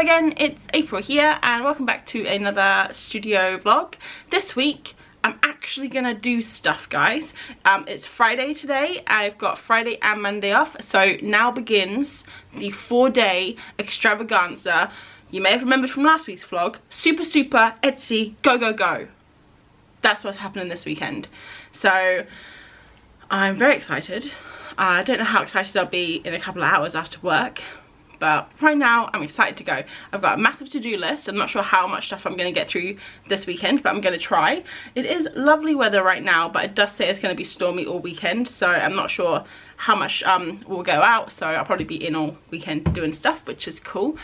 again, it's April here and welcome back to another studio vlog. This week I'm actually gonna do stuff, guys. It's Friday today. I've got Friday and Monday off, so now begins the 4-day extravaganza. You may have remembered from last week's vlog, super Etsy go go go. That's what's happening this weekend. So I'm very excited. I don't know how excited I'll be in a couple of hours after work, but right now I'm excited to go. I've got a massive to-do list. I'm not sure how much stuff I'm going to get through this weekend, but I'm going to try. It is lovely weather right now, but it does say it's going to be stormy all weekend, so I'm not sure how much will go out, so I'll probably be in all weekend doing stuff, which is cool.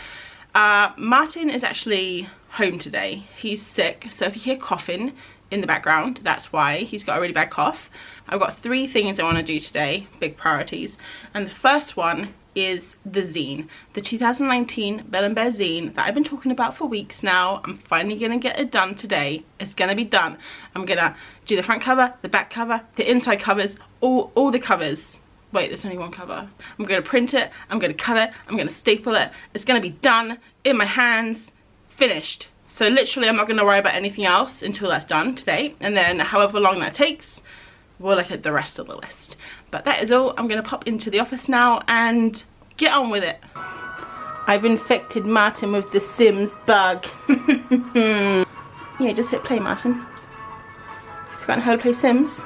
Martin is actually home today. He's sick, so if you hear coughing in the background, that's why. He's got a really bad cough. I've got 3 things I want to do today, big priorities, and the first one is the zine, the 2019 Belle and Bear zine that I've been talking about for weeks now. I'm finally gonna get it done today. It's gonna be done. I'm gonna do the front cover, the back cover, the inside covers, all the covers. Wait, there's only one cover. I'm gonna print it, I'm gonna cut it, I'm gonna staple it. It's gonna be done, in my hands, finished. So literally I'm not gonna worry about anything else until that's done today, and then however long that takes, we'll look at the rest of the list. But that is all. I'm gonna pop into the office now and get on with it. I've infected Martin with the Sims bug. Yeah, just hit play, Martin. Forgotten how to play Sims?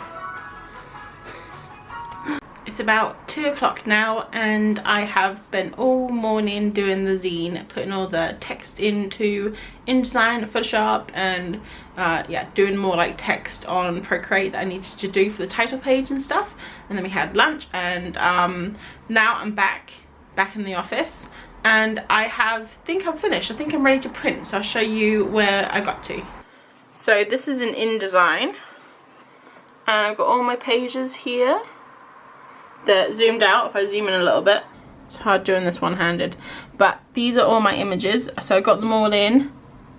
It's about 2 o'clock now and I have spent all morning doing the zine, putting all the text into InDesign, Photoshop, and yeah, doing more like text on Procreate that I needed to do for the title page and stuff. And then we had lunch, and now I'm back in the office, and I think I'm finished. I think I'm ready to print, so I'll show you where I got to. So this is an InDesign, and I've got all my pages here. They're zoomed out. If I zoom in a little bit, it's hard doing this one-handed, but these are all my images, so I got them all in,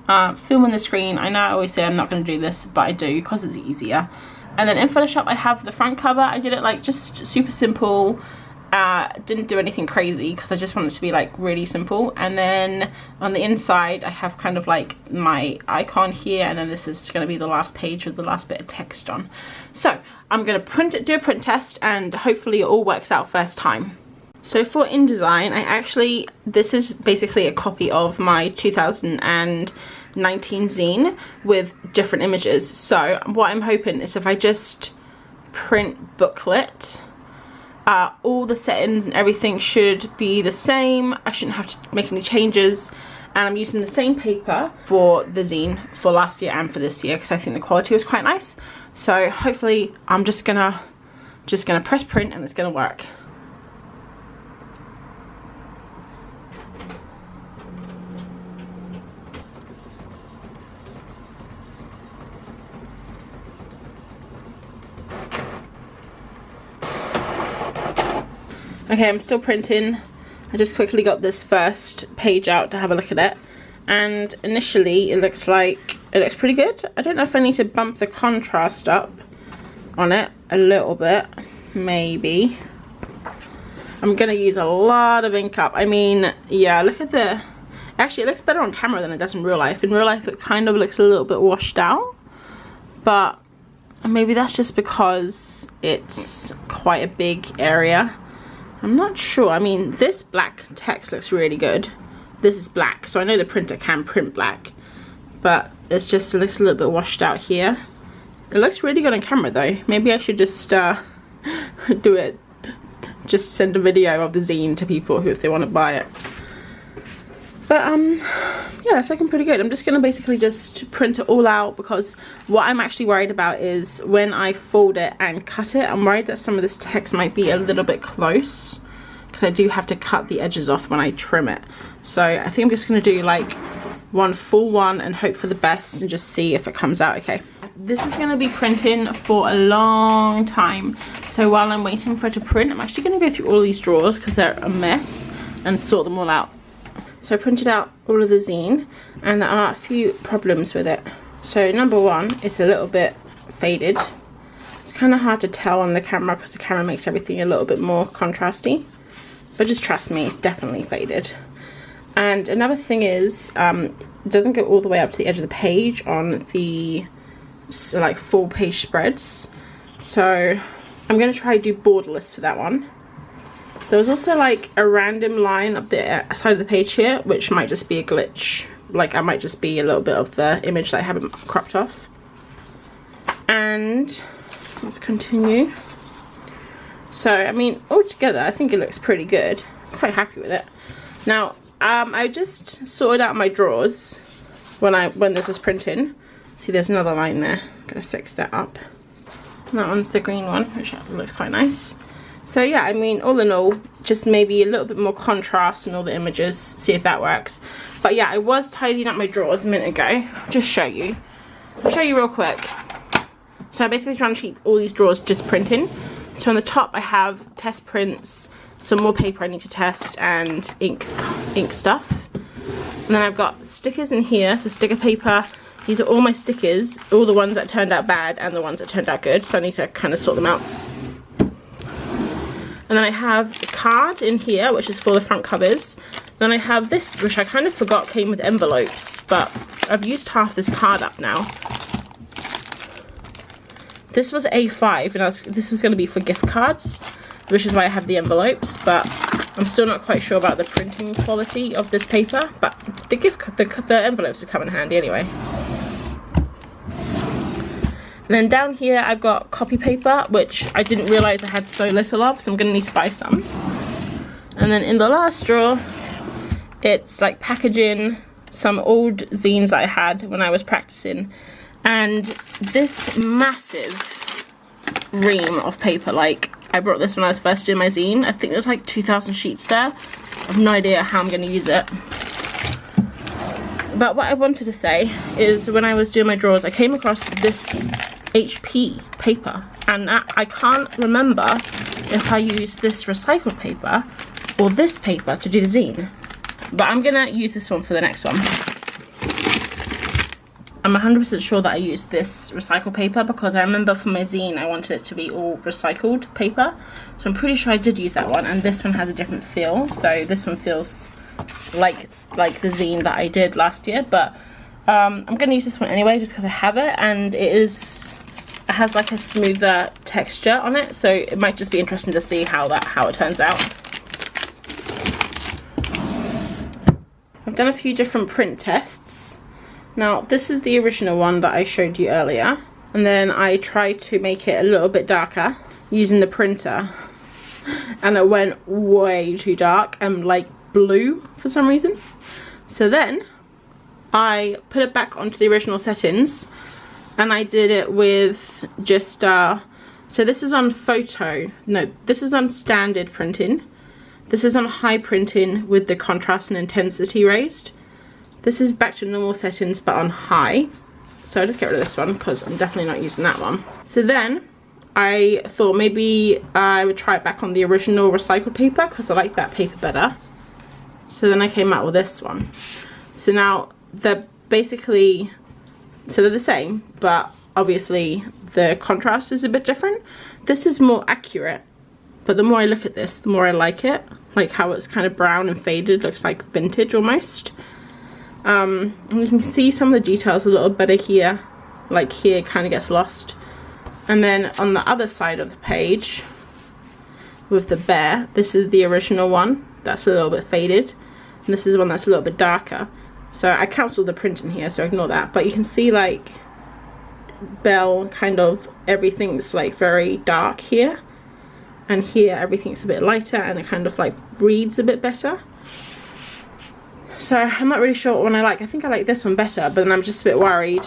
filming the screen. I know I always say I'm not going to do this, but I do because it's easier. And then in Photoshop I have the front cover. I did it like just super simple, didn't do anything crazy because I just wanted it to be like really simple. And then on the inside I have kind of like my icon here, and then this is going to be the last page with the last bit of text on. So I'm going to print it, do a print test, and hopefully it all works out first time. So for InDesign, this is basically a copy of my 2019 zine with different images. So what I'm hoping is if I just print booklet, all the settings and everything should be the same. I shouldn't have to make any changes, and I'm using the same paper for the zine for last year and for this year because I think the quality was quite nice. So hopefully I'm just gonna press print and it's gonna work. Okay, I'm still printing. I just quickly got this first page out to have a look at it, and initially it looks pretty good. I don't know if I need to bump the contrast up on it a little bit, maybe. I'm gonna use a lot of ink up. I mean, yeah, look at actually it looks better on camera than it does in real life. In real life it kind of looks a little bit washed out, but maybe that's just because it's quite a big area. I'm not sure. I mean, this black text looks really good. This is black, so I know the printer can print black, but it looks a little bit washed out here. It looks really good on camera though. Maybe I should just just send a video of the zine to people if they want to buy it. But yeah, it's looking pretty good. I'm just gonna basically just print it all out because what I'm actually worried about is when I fold it and cut it, I'm worried that some of this text might be a little bit close because I do have to cut the edges off when I trim it. So I think I'm just gonna do like one full one and hope for the best and just see if it comes out okay. This is gonna be printing for a long time. So while I'm waiting for it to print, I'm actually gonna go through all these drawers because they're a mess and sort them all out. So I printed out all of the zine and there are a few problems with it. So number one, it's a little bit faded. It's kind of hard to tell on the camera because the camera makes everything a little bit more contrasty. But just trust me, it's definitely faded. And another thing is, it doesn't go all the way up to the edge of the page on the like full page spreads. So I'm going to try to do borderless for that one. There was also like a random line up the side of the page here, which might just be a glitch. Like I might just be a little bit of the image that I haven't cropped off. And let's continue. So I mean, altogether I think it looks pretty good. I'm quite happy with it. Now I just sorted out my drawers when this was printing. See, there's another line there. I'm gonna fix that up. And that one's the green one, which looks quite nice. So yeah, I mean, all in all, just maybe a little bit more contrast in all the images, see if that works. But yeah, I was tidying up my drawers a minute ago. Just show you. I'll show you real quick. So I'm basically trying to keep all these drawers just printing. So on the top I have test prints, some more paper I need to test, and ink stuff. And then I've got stickers in here, so sticker paper. These are all my stickers, all the ones that turned out bad and the ones that turned out good, so I need to kind of sort them out. And then I have a card in here, which is for the front covers. Then I have this, which I kind of forgot came with envelopes, but I've used half this card up now. This was A5, and this was going to be for gift cards, which is why I have the envelopes, but I'm still not quite sure about the printing quality of this paper, but the envelopes would come in handy anyway. And then down here I've got copy paper, which I didn't realise I had so little of, so I'm going to need to buy some. And then in the last drawer, it's like packaging some old zines I had when I was practicing. And this massive ream of paper, like I brought this when I was first doing my zine. I think there's like 2,000 sheets there. I have no idea how I'm going to use it. But what I wanted to say is when I was doing my drawers, I came across this HP paper, and I can't remember if I used this recycled paper or this paper to do the zine, but I'm gonna use this one for the next one. I'm 100% sure that I used this recycled paper because I remember for my zine I wanted it to be all recycled paper, so I'm pretty sure I did use that one. And this one has a different feel, so this one feels like the zine that I did last year, but I'm gonna use this one anyway just because I have it, and it has like a smoother texture on it, so it might just be interesting to see how it turns out. I've done a few different print tests. Now this is the original one that I showed you earlier, and then I tried to make it a little bit darker using the printer, and it went way too dark and like blue for some reason. So then I put it back onto the original settings, and I did it with just so this is on this is on standard printing, this is on high printing with the contrast and intensity raised, this is back to normal settings but on high. So I'll just get rid of this one because I'm definitely not using that one. So then I thought maybe I would try it back on the original recycled paper because I like that paper better. So then I came out with this one. So now they're basically, so they're the same, but obviously the contrast is a bit different. This is more accurate, but the more I look at this, the more I like it. Like how it's kind of brown and faded, looks like vintage almost. And you can see some of the details a little better here. Like here it kind of gets lost. And then on the other side of the page, with the bear, this is the original one. That's a little bit faded. And this is one that's a little bit darker. So I cancelled the print in here, so ignore that. But you can see like Belle, kind of everything's like very dark here. And here everything's a bit lighter and it kind of like reads a bit better. So I'm not really sure what one I like. I think I like this one better, but then I'm just a bit worried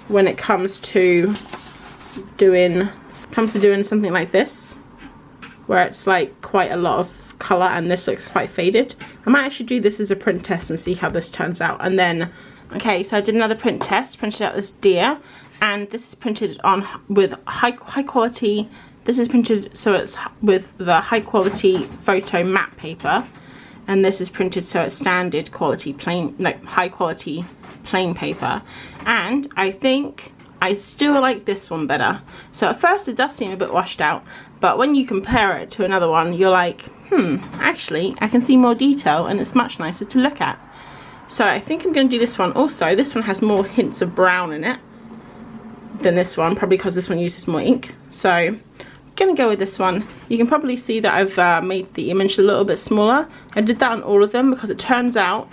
when it comes to doing something like this, where it's like quite a lot of colour and this looks quite faded. I might actually do this as a print test and see how this turns out. And then, okay, so I did another print test, printed out this deer, and this is printed on with high quality. This is printed so it's with the high quality photo matte paper, and this is printed so it's standard quality plain, no, high quality plain paper. And I think I still like this one better. So at first it does seem a bit washed out, but when you compare it to another one, you're like, actually I can see more detail and it's much nicer to look at. So I think I'm going to do this one also. This one has more hints of brown in it than this one, probably because this one uses more ink. So I'm going to go with this one. You can probably see that I've made the image a little bit smaller. I did that on all of them because it turns out,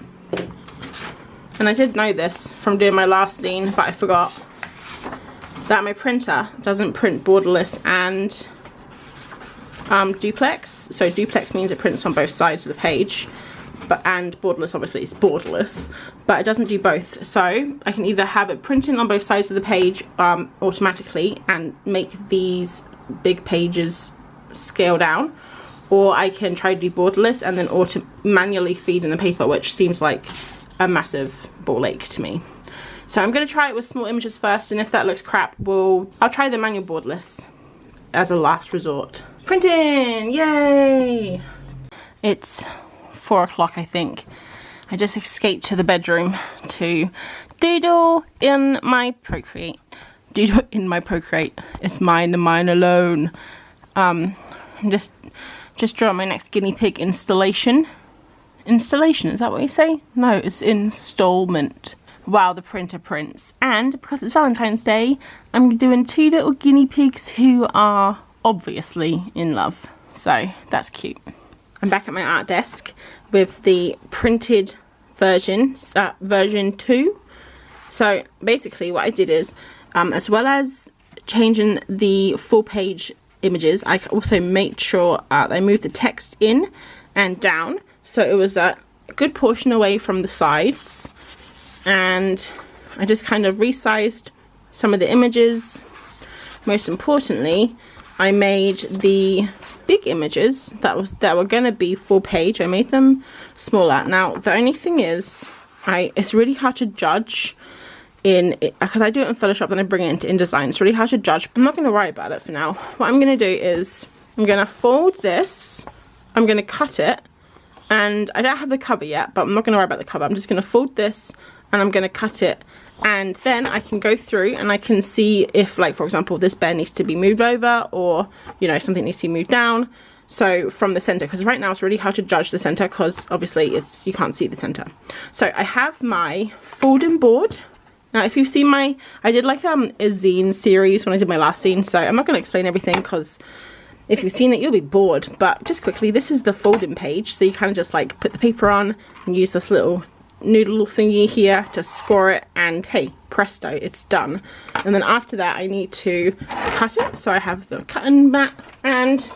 and I did know this from doing my last zine, but I forgot, that my printer doesn't print borderless and duplex. So duplex means it prints on both sides of the page, and borderless obviously is borderless, but it doesn't do both. So I can either have it printing on both sides of the page automatically and make these big pages scale down, or I can try to do borderless and then manually feed in the paper, which seems like a massive ball ache to me. So I'm going to try it with small images first, and if that looks crap, I'll try the manual borderless as a last resort. Printing! Yay! It's 4 o'clock, I think. I just escaped to the bedroom to doodle in my Procreate. Doodle in my Procreate. It's mine and mine alone. I'm just drawing my next guinea pig installation. Installation, is that what you say? No, it's installment. While the printer prints. And because it's Valentine's Day, I'm doing 2 little guinea pigs who are obviously in love. So that's cute. I'm back at my art desk with the printed versions, version 2. So basically what I did is, as well as changing the full page images, I also made sure I moved the text in and down, so it was a good portion away from the sides. And I just kind of resized some of the images. Most importantly, I made the big images that were going to be full page, I made them smaller. Now the only thing is, it's really hard to judge because I do it in Photoshop and I bring it into InDesign. It's really hard to judge. I'm not going to worry about it for now. What I'm going to do is I'm going to fold this, I'm going to cut it, and I don't have the cover yet, but I'm not going to worry about the cover. I'm just going to fold this and I'm going to cut it, and then I can go through and I can see if, like, for example, this bear needs to be moved over, or, you know, something needs to be moved down. So from the center, because right now it's really hard to judge the center because obviously you can't see the center. So I have my folding board. Now if you've seen I did like a zine series when I did my last zine, so I'm not going to explain everything because if you've seen it you'll be bored. But just quickly, this is the folding page, so you kind of just like put the paper on and use this little noodle thingy here to score it, and hey, presto, it's done. And then after that I need to cut it, so I have the cutting mat and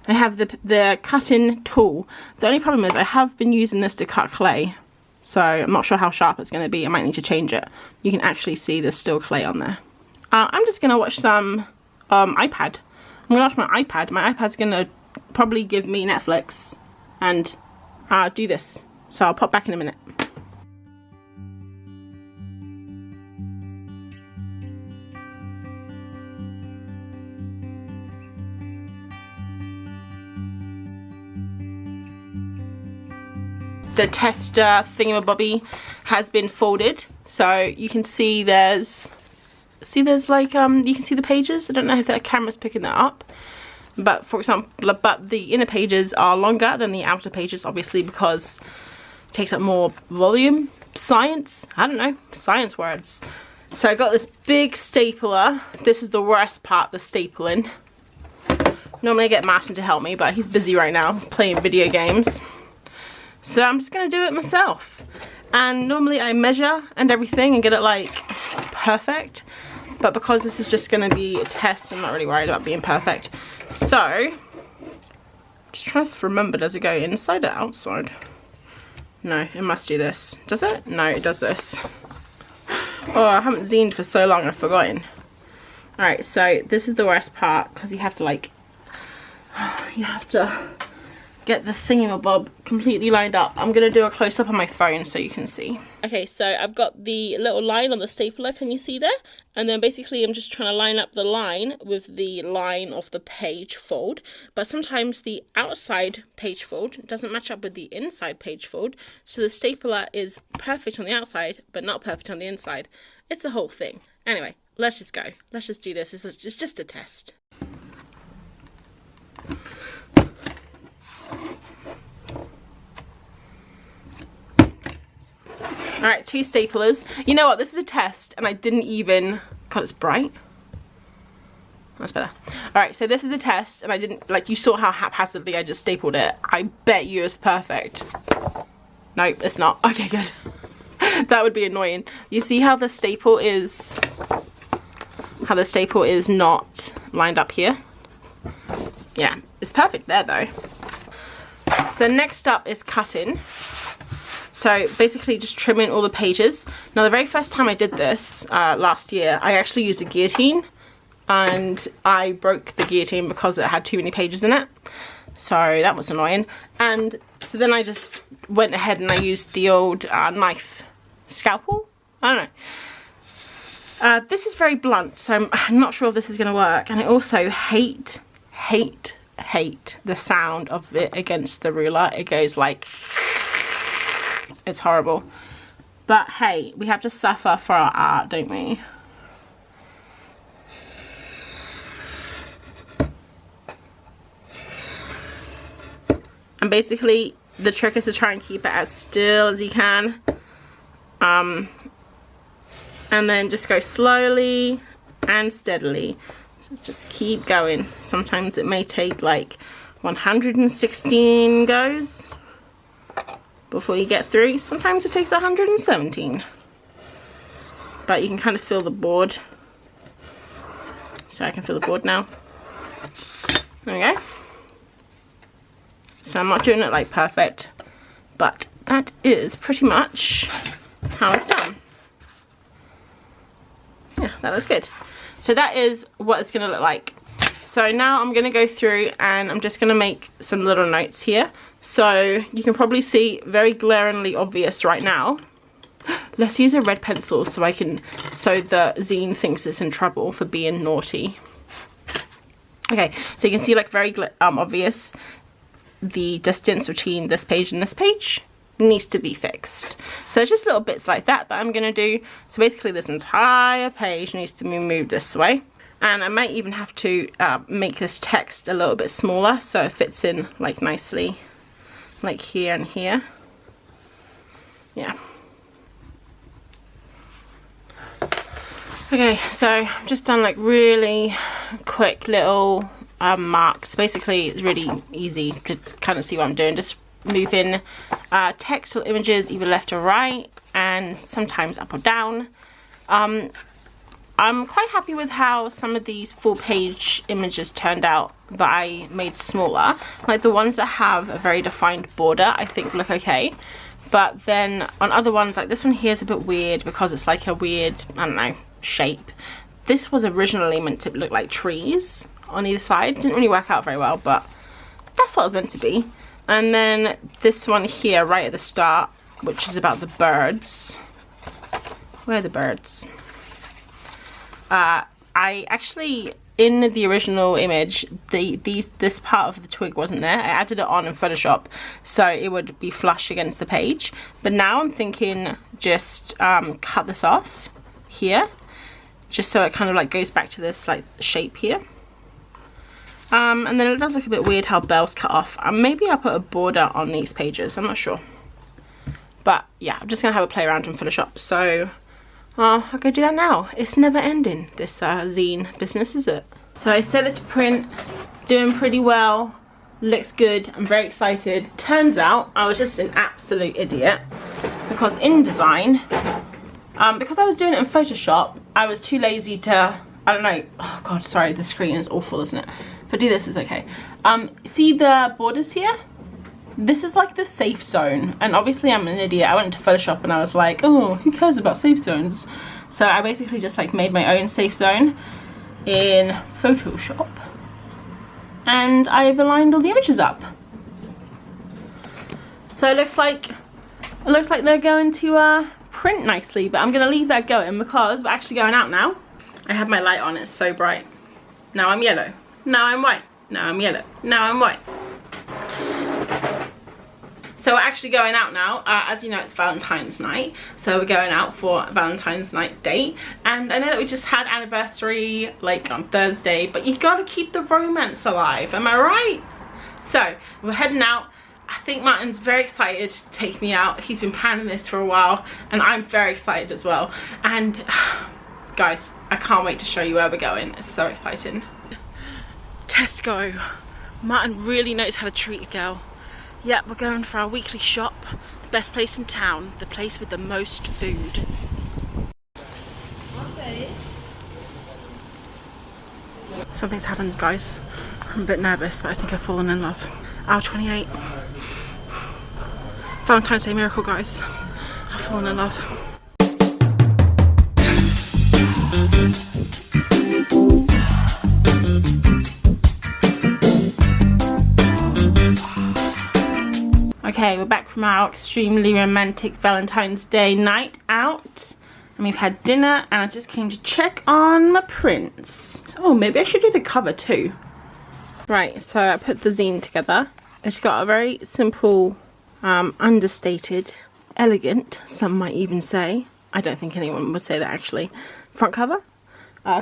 I have the cutting tool. The only problem is I have been using this to cut clay, so I'm not sure how sharp it's going to be. I might need to change it. You can actually see there's still clay on there. I'm just going to watch some iPad. I'm going to watch my iPad. My iPad's going to probably give me Netflix and do this. So I'll pop back in a minute. The tester thingamabobby has been folded, so you can see there's like you can see the pages. I don't know if the camera's picking that up, but for example, but the inner pages are longer than the outer pages, obviously, because it takes up more volume. Science, I don't know, science words. So I got this big stapler. This is the worst part, the stapling. Normally I get Martin to help me, but he's busy right now playing video games. So I'm just going to do it myself. And normally I measure and everything and get it like perfect. But because this is just going to be a test, I'm not really worried about being perfect. So, just trying to remember, does it go inside or outside? No, it must do this. Does it? No, it does this. Oh, I haven't zined for so long, I've forgotten. Alright, so this is the worst part because you have to like, get the thingamabob completely lined up. I'm going to do a close-up on my phone so you can see. Okay, so I've got the little line on the stapler, can you see there? And then basically I'm just trying to line up the line with the line of the page fold. But sometimes the outside page fold doesn't match up with the inside page fold. So the stapler is perfect on the outside, but not perfect on the inside. It's a whole thing. Anyway, let's just go. Let's just do this. It's just a test. Alright, 2 staplers. You know what, this is a test and I didn't even... God, it's bright. That's better. Alright, so this is a test and I didn't... Like, you saw how haphazardly I just stapled it. I bet you it's perfect. No, it's not. Okay, good. That would be annoying. You see how the staple is... How the staple is not lined up here? Yeah, it's perfect there though. So next up is cutting. So basically just trimming all the pages. Now the very first time I did this last year, I actually used a guillotine and I broke the guillotine because it had too many pages in it. So that was annoying. And so then I just went ahead and I used the old knife scalpel. I don't know. This is very blunt, so I'm not sure if this is going to work. And I also hate the sound of it against the ruler. It goes like... It's horrible. But hey, we have to suffer for our art, don't we? And basically, the trick is to try and keep it as still as you can. And then just go slowly and steadily. Just keep going. Sometimes it may take like 116 goes before you get through. Sometimes it takes 117. But you can kind of feel the board. So I can feel the board now. There we go. So I'm not doing it like perfect, but that is pretty much how it's done. Yeah, that looks good. So that is what it's going to look like. So now I'm going to go through and I'm just going to make some little notes here. So you can probably see very glaringly obvious right now. Let's use a red pencil so the zine thinks it's in trouble for being naughty. Okay, so you can see like very obvious the distance between this page and this page needs to be fixed. So it's just little bits like that I'm going to do. So basically this entire page needs to be moved this way. And I might even have to make this text a little bit smaller so it fits in like nicely, like here and here. Yeah. Okay, so I've just done like really quick little marks. Basically it's really easy to kind of see what I'm doing. Just moving text or images either left or right and sometimes up or down. I'm quite happy with how some of these full page images turned out that I made smaller. Like the ones that have a very defined border I think look okay. But then on other ones, like this one here is a bit weird because it's like a weird, I don't know, shape. This was originally meant to look like trees on either side. Didn't really work out very well, but that's what it was meant to be. And then this one here right at the start, which is about the birds. Where are the birds? I actually, in the original image, this part of the twig wasn't there. I added it on in Photoshop so it would be flush against the page. But now I'm thinking just cut this off here, just so it kind of like goes back to this like shape here. And then it does look a bit weird how Belle's cut off. Maybe I'll put a border on these pages, I'm not sure. But yeah, I'm just gonna have a play around in Photoshop. So I'll go do that now. It's never ending, this zine business, is it? So I set it to print. It's doing pretty well. Looks good. I'm very excited. Turns out I was just an absolute idiot because InDesign, because I was doing it in Photoshop, I was too lazy to, I don't know. Oh God, sorry, the screen is awful, isn't it? If I do this, it's okay. See the borders here? This is like the safe zone, and obviously I'm an idiot. I went into Photoshop and I was like, oh, who cares about safe zones? So I basically just like made my own safe zone in Photoshop, and I've aligned all the images up. So it looks like they're going to print nicely, but I'm gonna leave that going because we're actually going out now. I have my light on, it's so bright. Now I'm yellow, now I'm white, now I'm yellow, now I'm white. So we're actually going out now. As you know, it's Valentine's night, so we're going out for a Valentine's night date. And I know that we just had anniversary like on Thursday, but you gotta keep the romance alive, am I right? So we're heading out. I think Martin's very excited to take me out. He's been planning this for a while, and I'm very excited as well. And guys, I can't wait to show you where we're going. It's so exciting. Tesco. Martin really knows how to treat a girl. Yeah, we're going for our weekly shop. The best place in town. The place with the most food. Okay. Something's happened, guys. I'm a bit nervous, but I think I've fallen in love. Hour 28. Valentine's Day miracle, guys. I've fallen in love. Okay, we're back from our extremely romantic Valentine's Day night out. And we've had dinner, and I just came to check on my prints. Oh, maybe I should do the cover too. Right, so I put the zine together. It's got a very simple, understated, elegant, some might even say. I don't think anyone would say that actually. Front cover.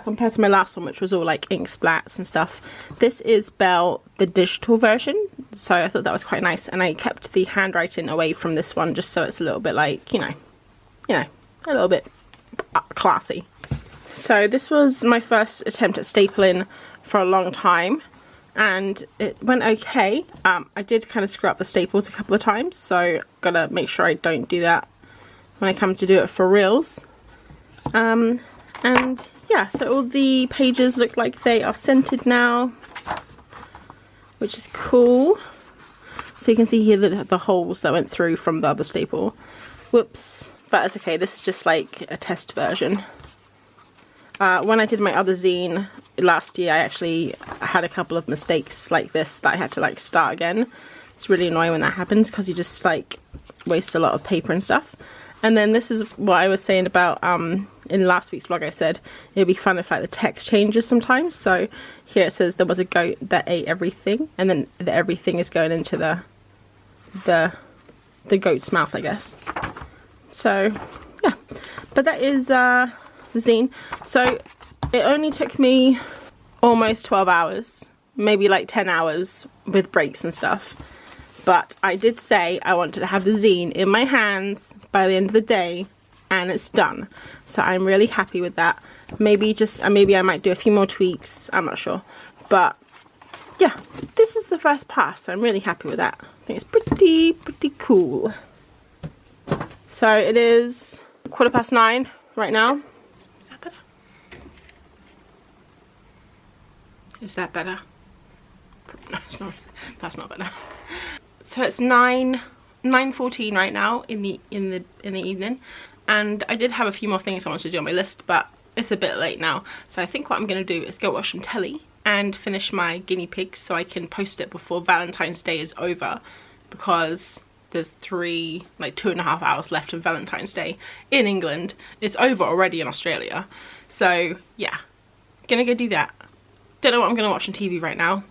Compared to my last one, which was all like ink splats and stuff. This is Belle, the digital version, so I thought that was quite nice, and I kept the handwriting away from this one just so it's a little bit like, you know, a little bit classy. So this was my first attempt at stapling for a long time, and it went okay. I did kind of screw up the staples a couple of times, so gotta make sure I don't do that when I come to do it for reals. And yeah, so all the pages look like they are centered now, which is cool. So you can see here the holes that went through from the other staple. Whoops, but it's okay, this is just like a test version. When I did my other zine last year, I actually had a couple of mistakes like this that I had to like start again. It's really annoying when that happens because you just like waste a lot of paper and stuff. And then this is what I was saying about in last week's vlog. I said it'd be fun if like the text changes sometimes. So here it says there was a goat that ate everything, and then the everything is going into the goat's mouth, I guess. So yeah, but that is the zine. So it only took me almost 12 hours, maybe like 10 hours with breaks and stuff. But I did say I wanted to have the zine in my hands by the end of the day, and it's done. So I'm really happy with that. Maybe I might do a few more tweaks, I'm not sure. But yeah, this is the first pass. I'm really happy with that. I think it's pretty cool. So it is 9:15 right now. Is that better? No, it's not. That's not better. So it's 9:14 right now in the evening, and I did have a few more things I wanted to do on my list, but it's a bit late now. So I think what I'm gonna do is go watch some telly and finish my guinea pigs so I can post it before Valentine's Day is over, because there's 2.5 hours left of Valentine's Day in England. It's over already in Australia. So yeah, gonna go do that. Don't know what I'm gonna watch on TV right now.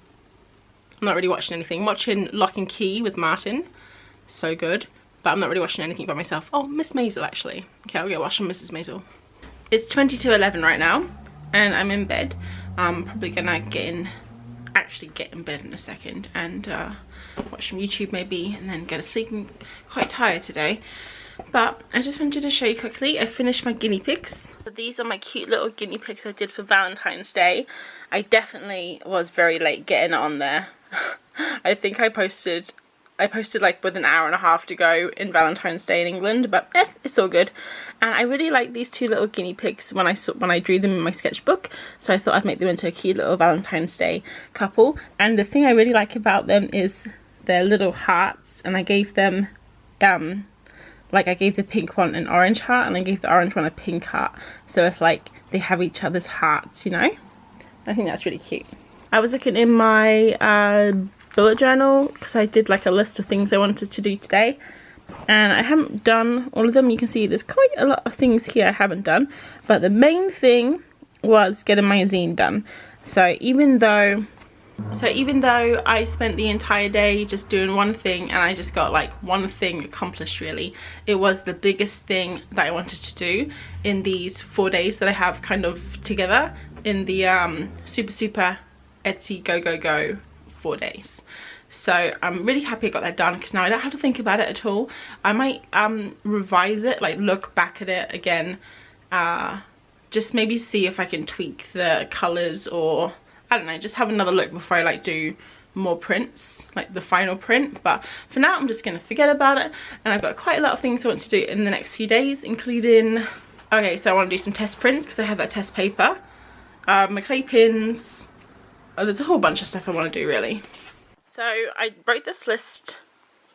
I'm not really watching anything. I'm watching Lock and Key with Martin. So good. But I'm not really watching anything by myself. Oh, Miss Maisel actually. Okay, I'll go watch some Mrs. Maisel. It's 22:11 right now, and I'm in bed. I'm probably gonna get in bed in a second and watch some YouTube maybe, and then go to sleep. I'm quite tired today. But I just wanted to show you quickly, I finished my guinea pigs. So these are my cute little guinea pigs I did for Valentine's Day. I definitely was very late getting it on there. I think I posted like with an hour and a half to go in Valentine's Day in England, but it's all good. And I really like these two little guinea pigs when I drew them in my sketchbook, so I thought I'd make them into a cute little Valentine's Day couple. And the thing I really like about them is their little hearts, and I gave them like I gave the pink one an orange heart, and I gave the orange one a pink heart, so it's like they have each other's hearts, you know. I think that's really cute. I was looking in my bullet journal because I did like a list of things I wanted to do today, and I haven't done all of them. You can see there's quite a lot of things here I haven't done, but the main thing was getting my zine done. So even though I spent the entire day just doing one thing and I just got like one thing accomplished, really, it was the biggest thing that I wanted to do in these 4 days that I have kind of together in the super Etsy go 4 days. So I'm really happy I got that done because now I don't have to think about it at all. I might revise it, like look back at it again, just maybe see if I can tweak the colors, or I don't know, just have another look before I like do more prints, like the final print. But for now I'm just gonna forget about it, and I've got quite a lot of things I want to do in the next few days, including, okay, so I want to do some test prints because I have that test paper, my clay pins, there's a whole bunch of stuff I want to do really. So I wrote this list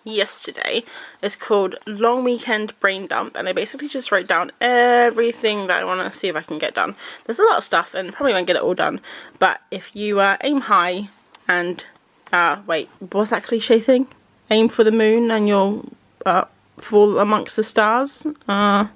yesterday. It's called Long Weekend Brain Dump, and I basically just wrote down everything that I want to see if I can get done. There's a lot of stuff and probably won't get it all done, but if you aim high and wait, what's that cliche thing? Aim for the moon and you'll fall amongst the stars. Yeah.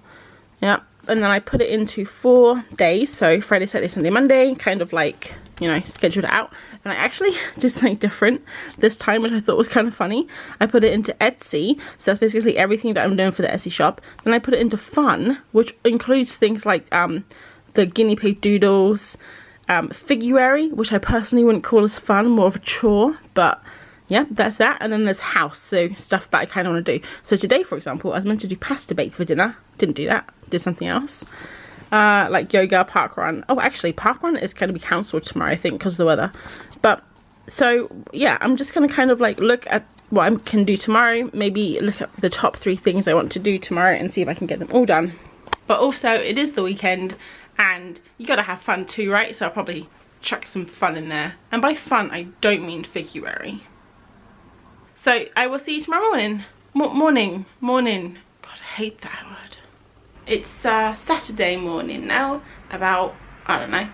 And then I put it into 4 days, so Friday, Saturday, Sunday, Monday, kind of like, you know, scheduled it out. And I actually did something different this time, which I thought was kind of funny. I put it into Etsy, so that's basically everything that I'm doing for the Etsy shop. Then I put it into fun, which includes things like the guinea pig doodles, figuary, which I personally wouldn't call as fun, more of a chore, but yeah, that's that. And then there's house, so stuff that I kind of want to do. So today, for example, I was meant to do pasta bake for dinner. Didn't do that. Did something else. Like yoga, park run. Oh, actually, park run is going to be cancelled tomorrow, I think, because of the weather. But, so, yeah, I'm just going to kind of, like, look at what I can do tomorrow. Maybe look at the top 3 things I want to do tomorrow and see if I can get them all done. But also, it is the weekend, and you got to have fun too, right? So I'll probably chuck some fun in there. And by fun, I don't mean figuary. So I will see you tomorrow morning. Morning. God, I hate that word. It's Saturday morning now, about, I don't know,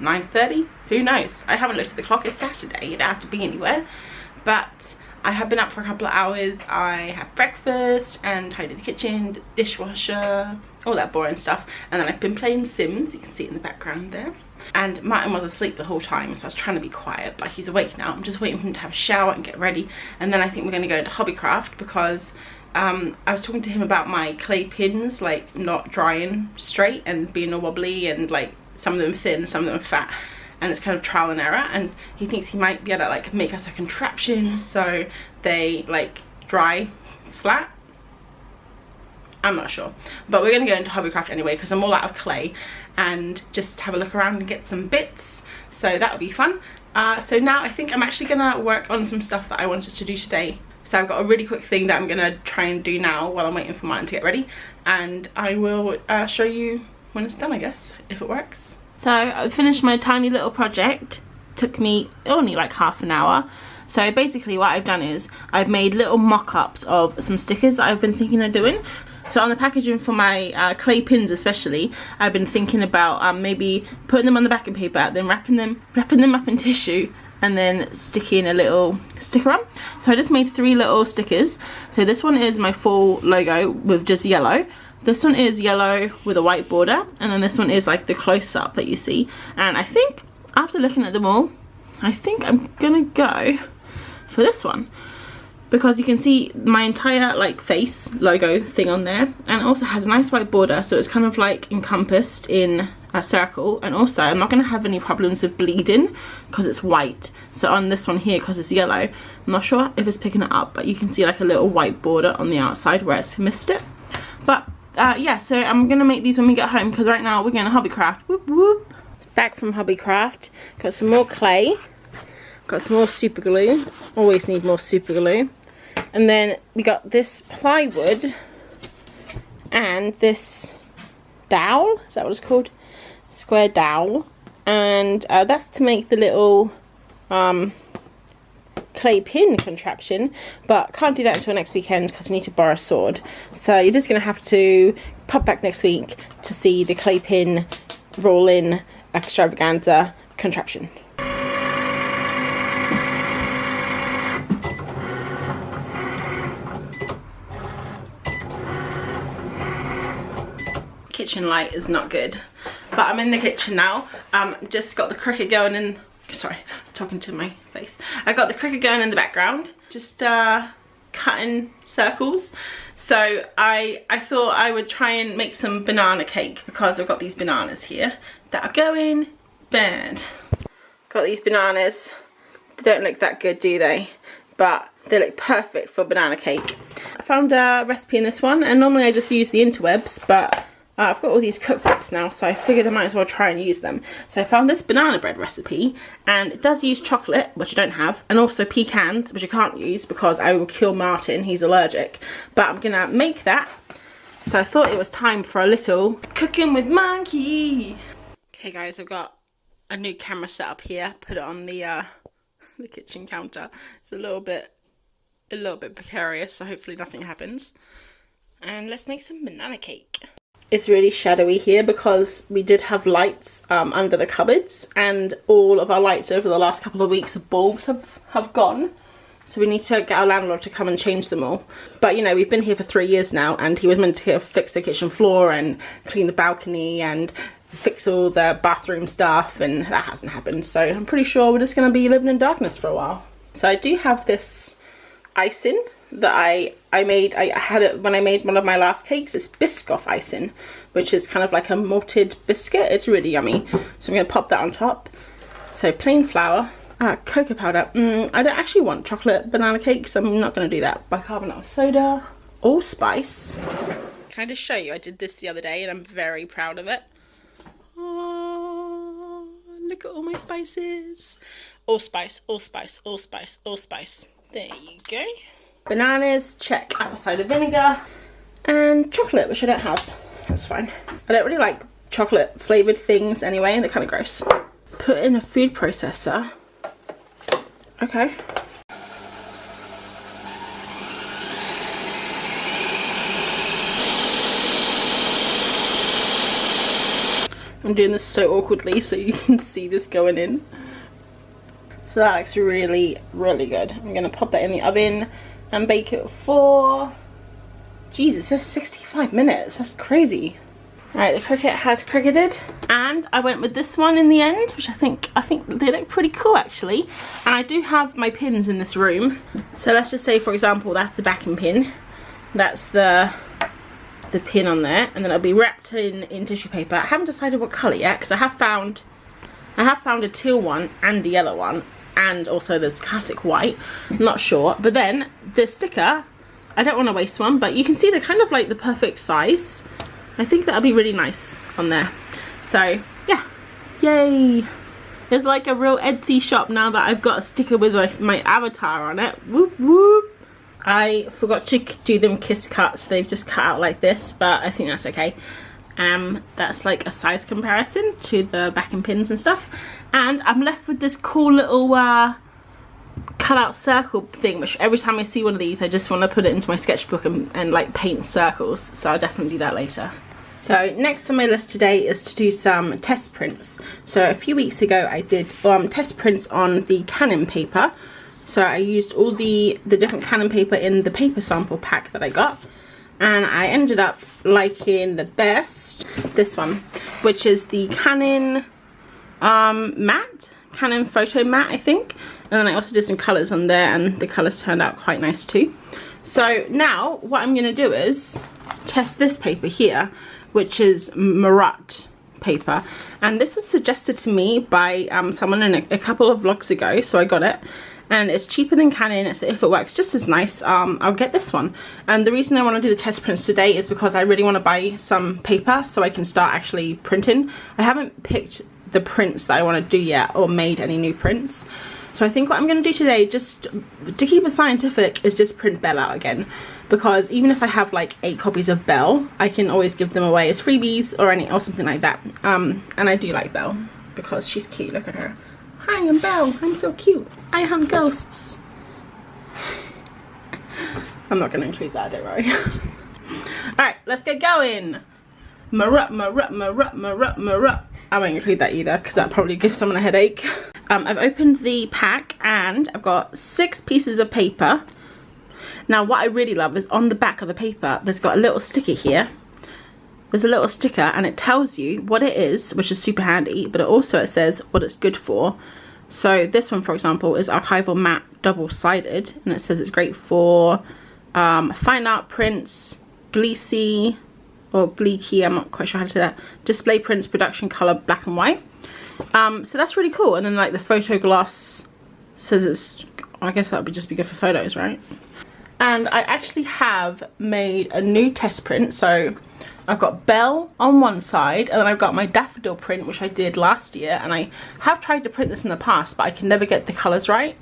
9:30? Who knows? I haven't looked at the clock. It's Saturday, you don't have to be anywhere. But I have been up for a couple of hours. I had breakfast and tidied the kitchen, dishwasher, all that boring stuff. And then I've been playing Sims, you can see it in the background there. And Martin was asleep the whole time, so I was trying to be quiet, but he's awake now. I'm just waiting for him to have a shower and get ready. And then I think we're going to go into Hobbycraft because I was talking to him about my clay pins, like not drying straight and being all wobbly, and like some of them thin, some of them fat, and it's kind of trial and error. And he thinks he might be able to like make us a contraption so they like dry flat. I'm not sure, but we're going to go into Hobbycraft anyway because I'm all out of clay, and just have a look around and get some bits, so that'll be fun. So now I think I'm actually going to work on some stuff that I wanted to do today. So I've got a really quick thing that I'm going to try and do now while I'm waiting for Martin to get ready, and I will show you when it's done, I guess, if it works. So I finished my tiny little project. Took me only like half an hour. So basically what I've done is I've made little mock-ups of some stickers that I've been thinking of doing. So on the packaging for my clay pins especially, I've been thinking about maybe putting them on the backing paper, then wrapping them up in tissue, and then sticking a little sticker on. So I just made 3 little stickers. So this one is my full logo with just yellow. This one is yellow with a white border, and then this one is like the close-up that you see. And I think after looking at them all, I think I'm gonna go for this one, because you can see my entire like face logo thing on there, and it also has a nice white border, so it's kind of like encompassed in a circle. And also I'm not going to have any problems with bleeding because it's white. So on this one here, because it's yellow, I'm not sure if it's picking it up, but you can see like a little white border on the outside where it's missed it. But yeah, so I'm going to make these when we get home, because right now we're going to Hobbycraft. Whoop whoop. Back from Hobbycraft, got some more clay, got some more super glue, always need more super glue. And then we got this plywood and this dowel, is that what it's called? Square dowel. And that's to make the little clay pin contraption, but can't do that until next weekend because we need to borrow a sword. So you're just going to have to pop back next week to see the clay pin roll-in extravaganza contraption. kitchen light is not good. But I'm in the kitchen now. Just got the Cricut going in, sorry, I'm talking to my face. I got the Cricut going in the background, just cutting circles. So I thought I would try and make some banana cake because I've got these bananas here that are going bad. Got these bananas. They don't look that good, do they? But they look perfect for banana cake. I found a recipe in this one, and normally I just use the interwebs, but I've got all these cookbooks now, so I figured I might as well try and use them. So I found this banana bread recipe, and it does use chocolate, which I don't have, and also pecans, which I can't use because I will kill Martin, he's allergic. But I'm gonna make that. So I thought it was time for a little cooking with monkey. Okay guys, I've got a new camera set up here, put it on the kitchen counter. It's a little bit precarious, so hopefully nothing happens. And let's make some banana cake. It's really shadowy here because we did have lights under the cupboards, and all of our lights over the last couple of weeks, the bulbs have gone. So we need to get our landlord to come and change them all. But you know, we've been here for 3 years now, and he was meant to fix the kitchen floor and clean the balcony and fix all the bathroom stuff, and that hasn't happened. So I'm pretty sure we're just going to be living in darkness for a while. So I do have this icing that I made. I had it when I made one of my last cakes. It's Biscoff icing, which is kind of like a malted biscuit. It's really yummy. So I'm going to pop that on top. So plain flour, cocoa powder. I don't actually want chocolate banana cake, so I'm not going to do that. Bicarbonate of soda, allspice. Can I just show you? I did this the other day and I'm very proud of it. Oh, look at all my spices. Allspice, allspice, allspice, allspice. There you go. Bananas, check. Apple cider vinegar. And chocolate, which I don't have. That's fine. I don't really like chocolate flavoured things anyway, and they're kind of gross. Put in a food processor. Okay. I'm doing this so awkwardly so you can see this going in. So that looks really, really good. I'm going to pop that in the oven and bake it for, Jesus, it says 65 minutes. That's crazy. Alright, the Cricut has cricketed, and I went with this one in the end, which I think they look pretty cool actually. And I do have my pins in this room. So let's just say, for example, that's the backing pin. That's the pin on there, and then it'll be wrapped in tissue paper. I haven't decided what colour yet, because I have found a teal one and a yellow one, and also there's classic white. I'm not sure. But then the sticker, I don't want to waste one, but you can see they're kind of like the perfect size. I think that'll be really nice on there. So yeah, yay! It's like a real Etsy shop now that I've got a sticker with my avatar on it. Whoop whoop! I forgot to do them kiss cuts. They've just cut out like this, but I think that's okay. That's like a size comparison to the backing pins and stuff. And I'm left with this cool little cut out circle thing, which every time I see one of these I just want to put it into my sketchbook and like paint circles. So I'll definitely do that later. So next on my list today is to do some test prints. So a few weeks ago I did test prints on the Canon paper. So I used all the different Canon paper in the paper sample pack that I got, and I ended up liking the best this one, which is the Canon matte, Canon photo matte I think. And then I also did some colours on there, and the colours turned out quite nice too. So now what I'm going to do is test this paper here, which is Marat paper, and this was suggested to me by someone in a couple of vlogs ago, so I got it. And it's cheaper than Canon, so if it works just as nice, I'll get this one. And the reason I want to do the test prints today is because I really want to buy some paper so I can start actually printing. I haven't picked the prints that I want to do yet, or made any new prints. So I think what I'm going to do today, just to keep it scientific, is just print Belle out again. Because even if I have like 8 copies of Belle, I can always give them away as freebies or something like that. And I do like Belle because she's cute. Look at her. Hi, I'm Belle. I'm so cute. I hunt ghosts. I'm not going to include that, don't worry. Alright, let's get going. Marat. I won't include that either because that probably gives someone a headache. I've opened the pack and I've got 6 pieces of paper. Now what I really love is on the back of the paper there's got a little sticker here there's a little sticker and it tells you what it is, which is super handy, but it says what it's good for. So this one, for example, is archival matte double-sided, and it says it's great for fine art prints, gleeky, or gleeky, I'm not quite sure how to say that, display prints, production color, black and white. So that's really cool. And then like the photo gloss says it's, I guess that would just be good for photos, right? And I actually have made a new test print. So I've got Belle on one side, and then I've got my daffodil print, which I did last year, and I have tried to print this in the past, but I can never get the colors right,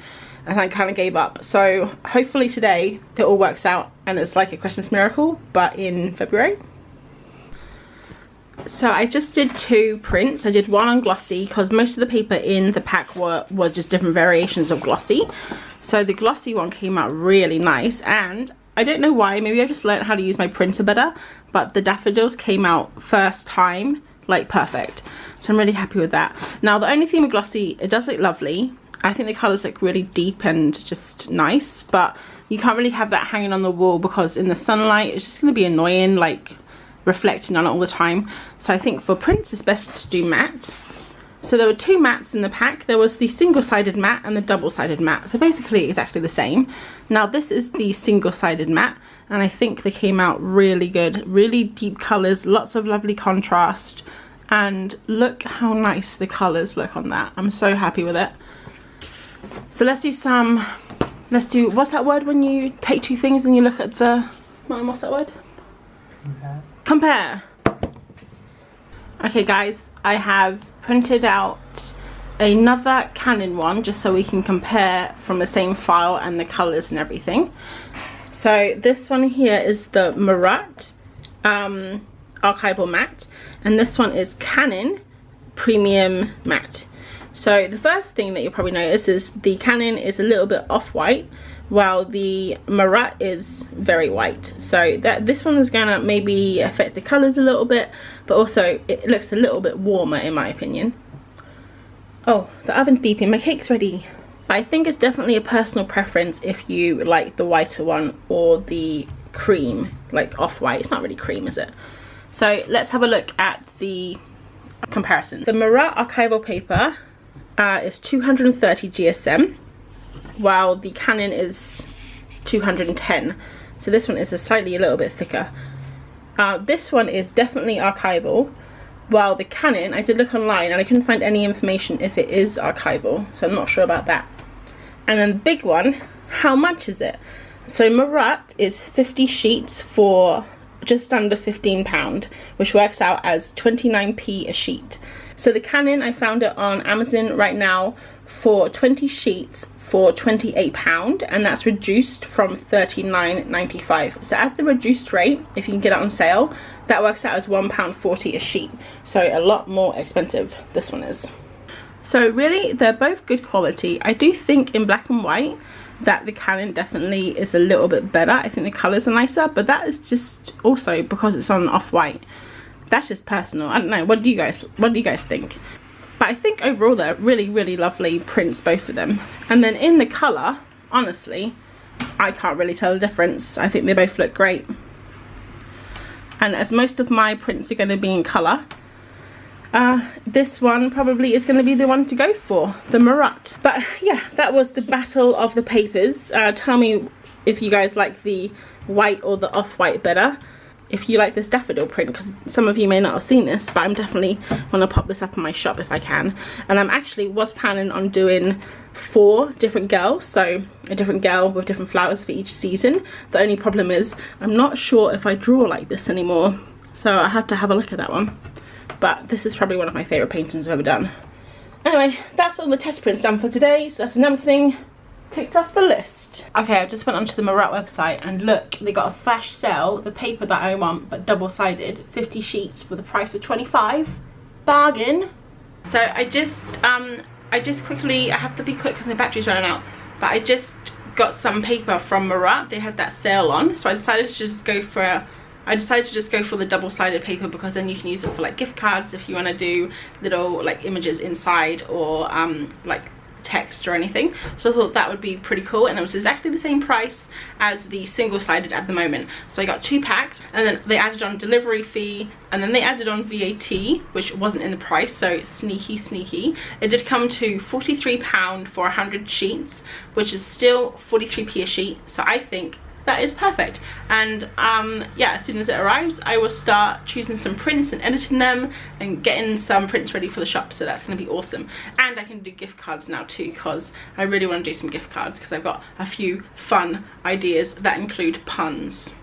and I kind of gave up. So hopefully today it all works out and it's like a Christmas miracle, but in February. So I just did 2 prints. I did one on glossy because most of the paper in the pack were just different variations of glossy. So the glossy one came out really nice, and I don't know why, maybe I just learned how to use my printer better, but the daffodils came out first time like perfect. So I'm really happy with that. Now the only thing with glossy, it does look lovely. I think the colours look really deep and just nice, but you can't really have that hanging on the wall because in the sunlight it's just going to be annoying, like reflecting on it all the time. So I think for prints it's best to do matte. So there were 2 mattes in the pack. There was the single-sided matte and the double-sided matte. So basically exactly the same. Now this is the single-sided matte, and I think they came out really good. Really deep colours, lots of lovely contrast, and look how nice the colours look on that. I'm so happy with it. So let's do, what's that word when you take 2 things and you look at the, Mom, what's that word? Compare. Okay guys, I have printed out another Canon one just so we can compare from the same file and the colors and everything. So this one here is the Marat archival matte, and this one is Canon premium matte. So the first thing that you'll probably notice is the Canon is a little bit off-white, while the Marat is very white. So this one is gonna maybe affect the colors a little bit, but also it looks a little bit warmer in my opinion. Oh, the oven's beeping, my cake's ready. But I think it's definitely a personal preference if you like the whiter one or the cream, like off-white. It's not really cream, is it? So let's have a look at the comparison. The Marat archival paper is 230 GSM, while the Canon is 210. So this one is a little bit thicker. This one is definitely archival, while the Canon, I did look online and I couldn't find any information if it is archival, so I'm not sure about that. And then the big one, how much is it? So Marat is 50 sheets for just under £15, which works out as 29p a sheet. So the Canon, I found it on Amazon right now for 20 sheets for £28, and that's reduced from £39.95. So at the reduced rate, if you can get it on sale, that works out as £1.40 a sheet. So a lot more expensive, this one is. So really, they're both good quality. I do think in black and white that the Canon definitely is a little bit better. I think the colours are nicer, but that is just also because it's on off-white. That's just personal. I don't know, what do you guys think? But I think overall they're really, really lovely prints, both of them. And then in the colour, honestly, I can't really tell the difference. I think they both look great. And as most of my prints are going to be in colour, this one probably is going to be the one to go for, the Marat. But yeah, that was the battle of the papers. Tell me if you guys like the white or the off-white better. If you like this daffodil print, because some of you may not have seen this, but I'm definitely want to pop this up in my shop if I can. And I'm actually was planning on doing 4 different girls, so a different girl with different flowers for each season. The only problem is I'm not sure if I draw like this anymore, so I have to have a look at that one. But this is probably one of my favourite paintings I've ever done. Anyway, that's all the test prints done for today, so that's another thing ticked off the list. Okay, I just went onto the Marat website and look, they got a flash sale, the paper that I want but double-sided, 50 sheets for the price of 25. Bargain. So I just quickly, I have to be quick because my battery's running out, but I just got some paper from Marat. They had that sale on, so I decided to just go for the double-sided paper, because then you can use it for like gift cards if you want to do little like images inside, or like text or anything, so I thought that would be pretty cool, and it was exactly the same price as the single-sided at the moment. So I got 2 packs, and then they added on delivery fee, and then they added on VAT, which wasn't in the price, so sneaky. It did come to £43 for 100 sheets, which is still 43p a sheet, so I think that is perfect. And yeah, as soon as it arrives, I will start choosing some prints and editing them and getting some prints ready for the shop, so that's going to be awesome. And I can do gift cards now too, because I really want to do some gift cards, because I've got a few fun ideas that include puns.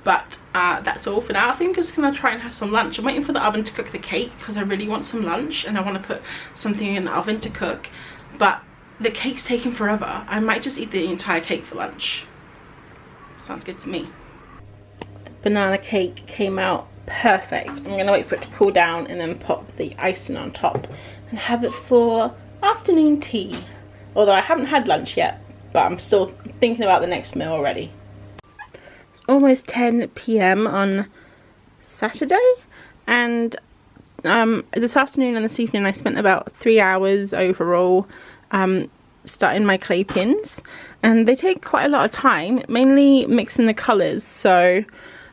But that's all for now. I think I'm just going to try and have some lunch. I'm waiting for the oven to cook the cake, because I really want some lunch and I want to put something in the oven to cook, but the cake's taking forever. I might just eat the entire cake for lunch. Sounds good to me. The banana cake came out perfect. I'm gonna wait for it to cool down and then pop the icing on top and have it for afternoon tea. Although I haven't had lunch yet, but I'm still thinking about the next meal already. It's almost 10 p.m. on Saturday, and this afternoon and this evening I spent about 3 hours overall starting my clay pins, and they take quite a lot of time, mainly mixing the colours. So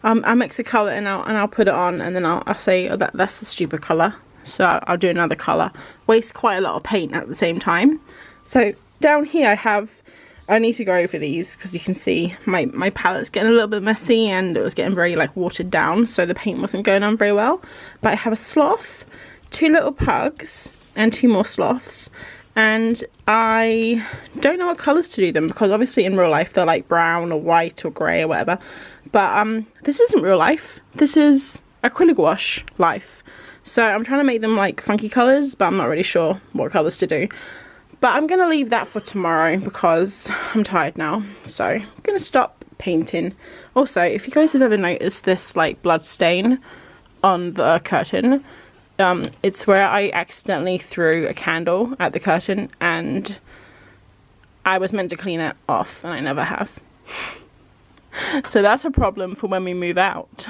I'll mix a colour and I'll put it on, and then I'll say, oh, that's a stupid colour, so I'll do another colour. Waste quite a lot of paint at the same time. So down here I need to go over these, because you can see my palette's getting a little bit messy and it was getting very like watered down, so the paint wasn't going on very well. But I have a sloth, 2 little pugs, and 2 more sloths. And I don't know what colours to do them, because obviously in real life they're like brown or white or grey or whatever, but this isn't real life, this is acrylic wash life. So I'm trying to make them like funky colours, but I'm not really sure what colours to do. But I'm going to leave that for tomorrow because I'm tired now, so I'm going to stop painting. Also, if you guys have ever noticed this like blood stain on the curtain, it's where I accidentally threw a candle at the curtain, and I was meant to clean it off and I never have. So that's a problem for when we move out.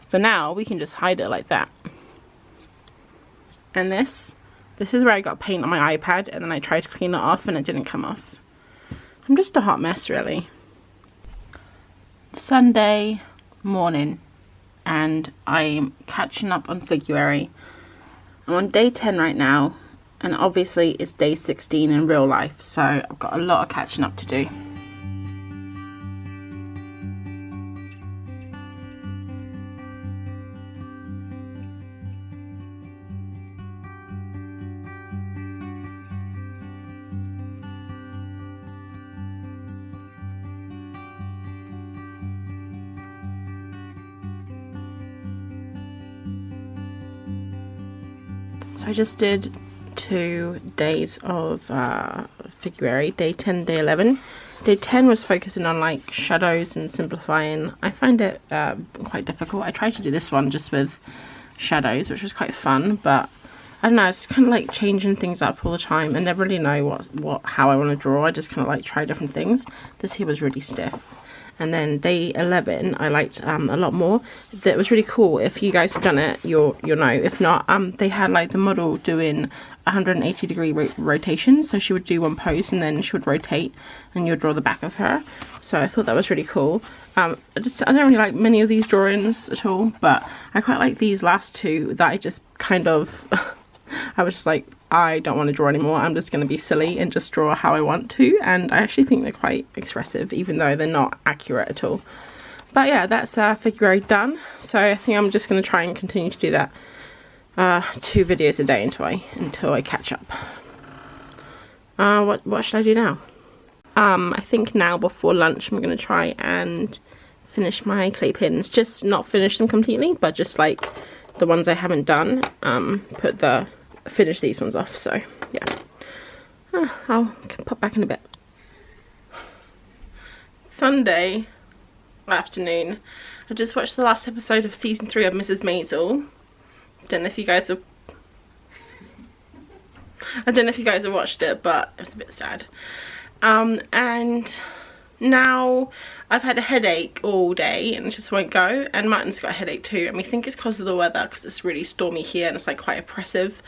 For now, we can just hide it like that. And this is where I got paint on my iPad, and then I tried to clean it off and it didn't come off. I'm just a hot mess, really. Sunday morning, and I'm catching up on February. I'm on day 10 right now, and obviously it's day 16 in real life, so I've got a lot of catching up to do. So I just did 2 days of February, day 10, day 11. Day 10 was focusing on like shadows and simplifying. I find it quite difficult. I tried to do this one just with shadows, which was quite fun, but I don't know, it's kind of like changing things up all the time and never really know how I want to draw. I just kind of like try different things. This here was really stiff. And then day 11 I liked a lot more. That was really cool. If you guys have done it, you'll know. If not, they had like the model doing 180-degree rotation, so she would do one pose and then she would rotate and you'd draw the back of her. So I thought that was really cool. I don't really like many of these drawings at all, but I quite like these last 2 that I just kind of I was just like, I don't want to draw anymore, I'm just going to be silly and just draw how I want to, and I actually think they're quite expressive even though they're not accurate at all. But yeah, that's February done, so I think I'm just going to try and continue to do that 2 videos a day until I catch up. What should I do now? I think now before lunch I'm going to try and finish my clay pins, just not finish them completely, but just like the ones I haven't done, finish these ones off. So yeah, I'll pop back in a bit. Sunday afternoon, I just watched the last episode of season 3 of Mrs. Maisel. Don't know if you guys have watched it, but it's a bit sad. And now I've had a headache all day and it just won't go, and Martin's got a headache too, and we think it's because of the weather, because it's really stormy here and it's like quite oppressive,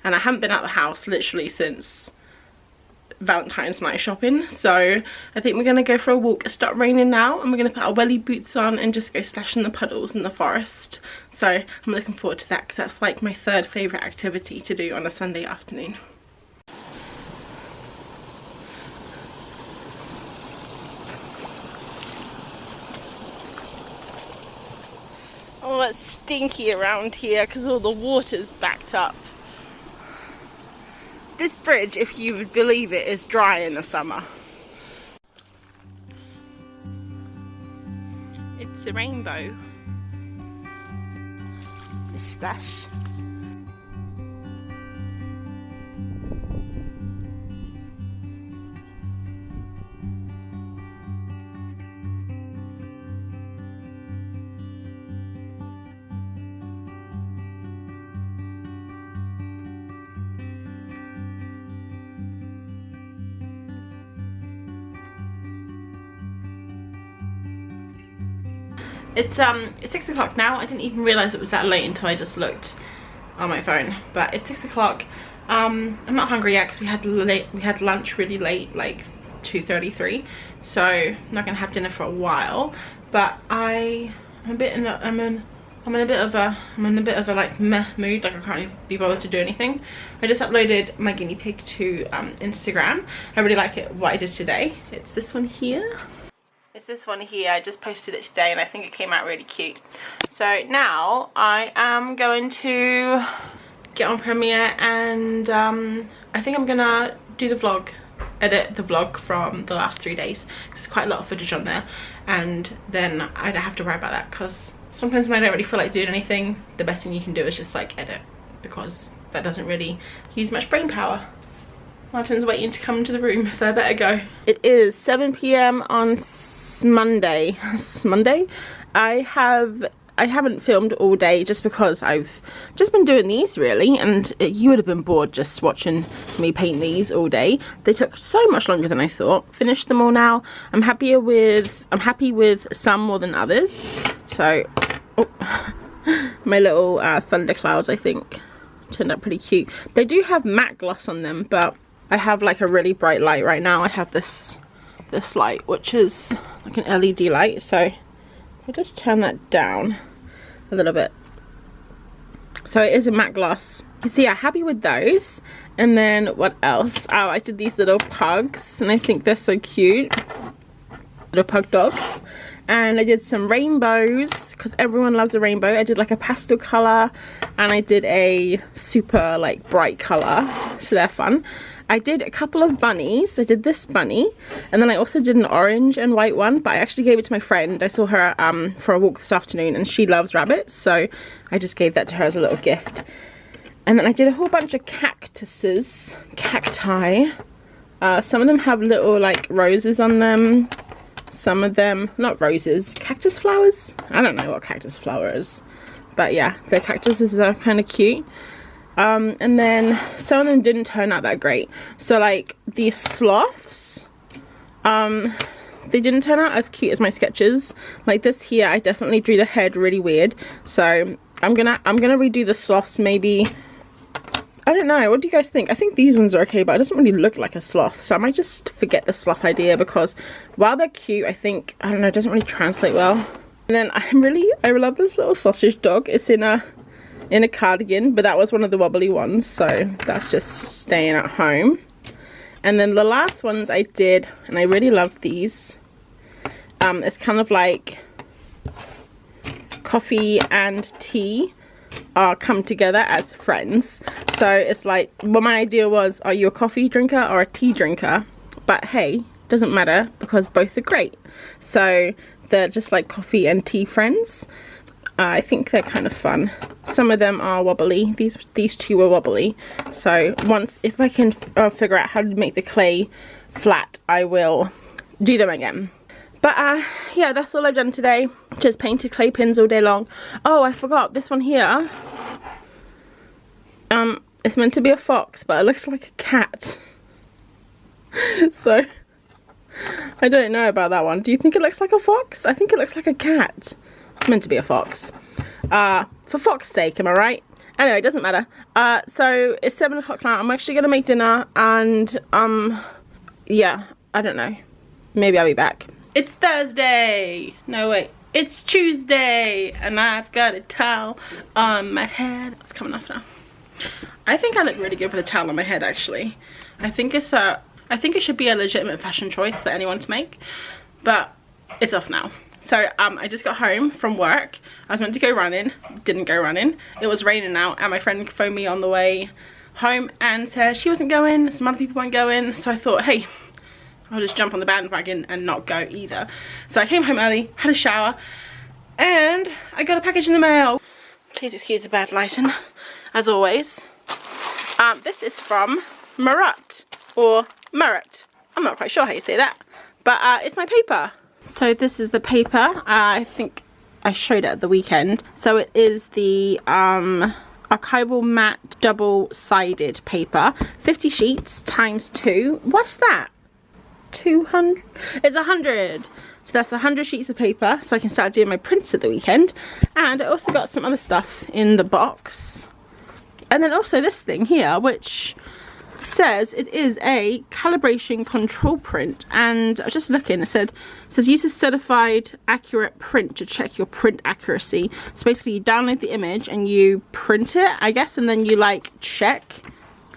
and I haven't been out of the house literally since Valentine's night shopping. So I think we're gonna go for a walk. It's stopped raining now, and we're gonna put our welly boots on and just go splash in the puddles in the forest. So I'm looking forward to that, because that's like my third favourite activity to do on a Sunday afternoon. Oh, it's stinky around here because all the water's backed up. This bridge, if you would believe it, is dry in the summer. It's a rainbow. Splish splash. It's 6 o'clock now. I didn't even realise it was that late until I just looked on my phone. But it's 6 o'clock. I'm not hungry yet because we had lunch really late, like 2:33. So I'm not gonna have dinner for a while. But I'm in a bit of a like meh mood. Like I can't even be bothered to do anything. I just uploaded my guinea pig to Instagram. I really like it. What I did today. It's this one here. It's this one here. I just posted it today and I think it came out really cute. So now I am going to get on Premiere, and I think I'm gonna do the vlog, edit the vlog from the last 3 days. There's quite a lot of footage on there, and then I don't have to worry about that, because sometimes when I don't really feel like doing anything, the best thing you can do is just like edit, because that doesn't really use much brain power. Martin's waiting to come into the room, so I better go. It is 7 PM on Monday. I haven't filmed all day just because I've just been doing these really, and you would have been bored just watching me paint these all day. They took so much longer than I thought. Finished them all now. I'm happy with some more than others. So my little thunder clouds, I think, turned out pretty cute. They do have matte gloss on them, but I have like a really bright light right now. I have this light, which is like an LED light, so I'll just turn that down a little bit. So it is a matte gloss. So yeah, happy with those. And then what else? Oh, I did these little pugs, and I think they're so cute. Little pug dogs. And I did some rainbows, because everyone loves a rainbow. I did like a pastel colour, and I did a super like bright colour, so they're fun. I did a couple of bunnies. I did this bunny, and then I also did an orange and white one, but I actually gave it to my friend. I saw her for a walk this afternoon, and she loves rabbits, so I just gave that to her as a little gift. And then I did a whole bunch of cacti. Some of them have little like roses on them. Some of them, not roses, cactus flowers? I don't know what cactus flower is. But yeah, the cactuses are kind of cute. And then some of them didn't turn out that great. So like these sloths, they didn't turn out as cute as my sketches. Like this here, I definitely drew the head really weird. So I'm gonna redo the sloths maybe. I don't know, what do you guys think? I think these ones are okay, but it doesn't really look like a sloth. So I might just forget the sloth idea, because while they're cute, I think, I don't know, it doesn't really translate well. And then I love this little sausage dog. It's in a cardigan, but that was one of the wobbly ones, so that's just staying at home. And then the last ones I did, and I really love these. It's kind of like coffee and tea come together as friends. So it's like, well, my idea was, are you a coffee drinker or a tea drinker? But hey, doesn't matter, because both are great. So they're just like coffee and tea friends. I think they're kind of fun. Some of them are wobbly. These two were wobbly. So if I can figure out how to make the clay flat, I will do them again. But yeah, that's all I've done today. Just painted clay pins all day long. Oh, I forgot this one here. It's meant to be a fox, but it looks like a cat. So I don't know about that one. Do you think it looks like a fox? I think it looks like a cat. It's meant to be a fox. For fox's sake, am I right? Anyway, it doesn't matter. So it's 7 o'clock now. I'm actually gonna make dinner, and yeah, I don't know. Maybe I'll be back. It's Thursday. No, wait. It's Tuesday, and I've got a towel on my head. It's coming off now. I think I look really good with a towel on my head, actually. I think it should be a legitimate fashion choice for anyone to make, but it's off now. So I just got home from work. I was meant to go running, didn't go running. It was raining out, and my friend phoned me on the way home and said she wasn't going, some other people weren't going. So I thought, hey, I'll just jump on the bandwagon and not go either. So I came home early, had a shower, and I got a package in the mail. Please excuse the bad lighting, as always. This is from Murat, or Murat. I'm not quite sure how you say that, but it's my paper. So this is the paper. I think I showed it at the weekend. So it is the archival matte double-sided paper. 50 sheets times 2. What's that? 200? It's 100. So that's 100 sheets of paper, so I can start doing my prints at the weekend. And I also got some other stuff in the box. And then also this thing here, which says it is a calibration control print. And I was just looking, it says use a certified accurate print to check your print accuracy. So basically you download the image and you print it, I guess, and then you like check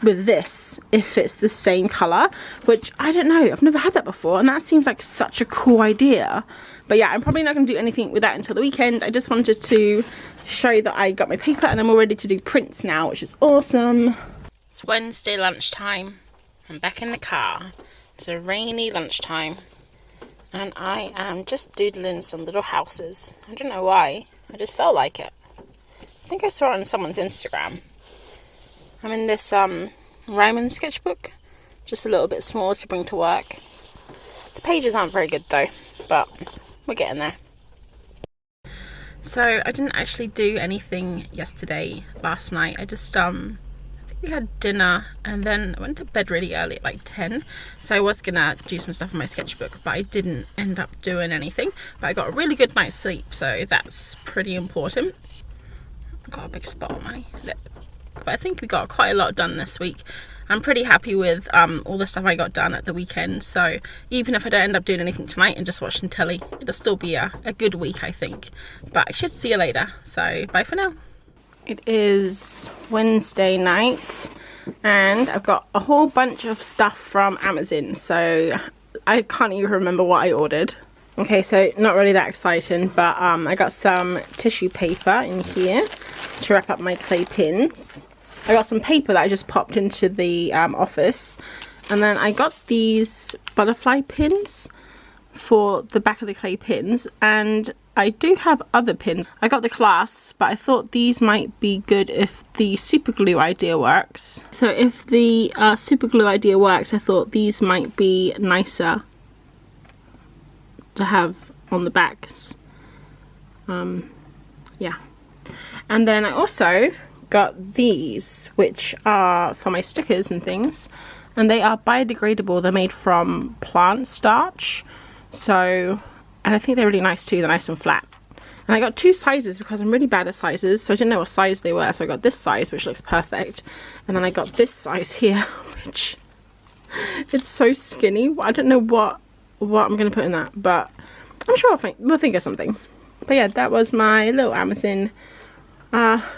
with this if it's the same color, which I don't know, I've never had that before, and that seems like such a cool idea. But yeah, I'm probably not going to do anything with that until the weekend. I just wanted to show you that I got my paper and I'm all ready to do prints now, which is awesome. It's Wednesday lunchtime. I'm back in the car. It's a rainy lunchtime and I am just doodling some little houses. I don't know why, I just felt like it. I think I saw it on someone's Instagram. I'm in this Ryman sketchbook, just a little bit small to bring to work. The pages aren't very good though, but we're getting there. So I didn't actually do anything last night. I just I think we had dinner and then I went to bed really early at like 10. So I was gonna do some stuff in my sketchbook, but I didn't end up doing anything. But I got a really good night's sleep, so that's pretty important. I've got a big spot on my lip. But I think we got quite a lot done this week. I'm pretty happy with all the stuff I got done at the weekend. So even if I don't end up doing anything tonight and just watching telly, it'll still be a good week, I think. But I should see you later. So bye for now. It is Wednesday night and I've got a whole bunch of stuff from Amazon. So I can't even remember what I ordered. Okay, so not really that exciting, but I got some tissue paper in here to wrap up my clay pins. I got some paper that I just popped into the office, and then I got these butterfly pins for the back of the clay pins, and I do have other pins. I got the clasps, but I thought these might be good if the super glue idea works. So if the super glue idea works, I thought these might be nicer to have on the backs. Yeah. And then I also got these, which are for my stickers and things, and they are biodegradable. They're made from plant starch, so, and I think they're really nice too. They're nice and flat. And I got 2 sizes because I'm really bad at sizes, so I didn't know what size they were. So I got this size, which looks perfect, and then I got this size here, which it's so skinny. I don't know what I'm gonna put in that, but I'm sure we'll think of something. But yeah, that was my little Amazon